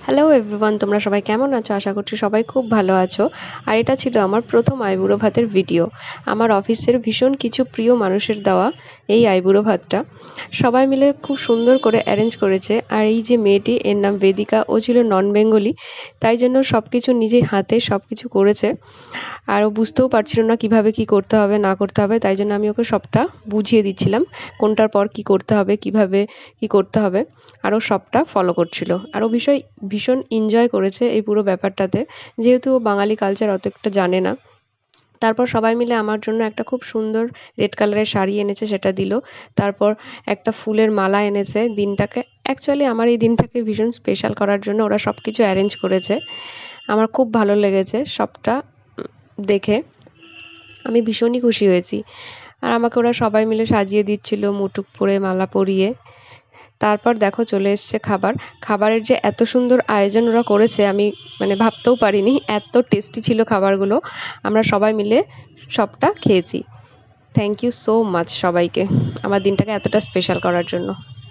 Hello everyone, তোমরা সবাই কেমন আছো? আশা করছি সবাই খুব ভালো আছো। আর এটা ছিল আমার প্রথম আইবুড়ো ভাতের ভিডিও। আমার অফিসের ভীষণ কিছু প্রিয় মানুষের দেওয়া এই আইবুড়ো ভাতটা সবাই মিলে খুব সুন্দর করে অ্যারেঞ্জ করেছে। আর এই যে মেয়েটি, এর নাম বেদিকা, ও ছিল নন বেঙ্গলি, তাই জন্য সব কিছু নিজের হাতে সব কিছু করেছে। আর ও বুঝতেও পারছিল না কিভাবে কি করতে হবে না করতে হবে, তাই জন্য আমি ওকে সবটা বুঝিয়ে দিচ্ছিলাম কোনটার পর কি করতে হবে, কিভাবে কি করতে হবে। আর ও সবটা ফলো করছিল। আর ও ভীষণ এনজয় করেছে এই পুরো ব্যাপারটাতে, যেহেতু ও বাঙালি কালচার অত একটা জানে না। তারপর সবাই মিলে আমার জন্য একটা খুব সুন্দর রেড কালারের শাড়ি এনেছে, সেটা দিল। তারপর একটা ফুলের মালা এনেছে দিনটাকে, অ্যাকচুয়ালি আমার এই দিনটাকে ভীষণ স্পেশাল করার জন্য ওরা সব কিছু অ্যারেঞ্জ করেছে। আমার খুব ভালো লেগেছে সবটা দেখে। আমি ভীষণই খুশি হয়েছি। আর আমাকে ওরা সবাই মিলে সাজিয়ে দিচ্ছিল মুটুক পরে, মালা পরিয়ে। তারপর দেখো চলে এসছে খাবার। খাবারের যে এত সুন্দর আয়োজন ওরা করেছে, আমি মানে ভাবতেও পারিনি। এত টেস্টি ছিল খাবারগুলো। আমরা সবাই মিলে সবটা খেয়েছি। থ্যাংক ইউ সো মাচ সবাইকে আমার দিনটাকে এতটা স্পেশাল করার জন্য।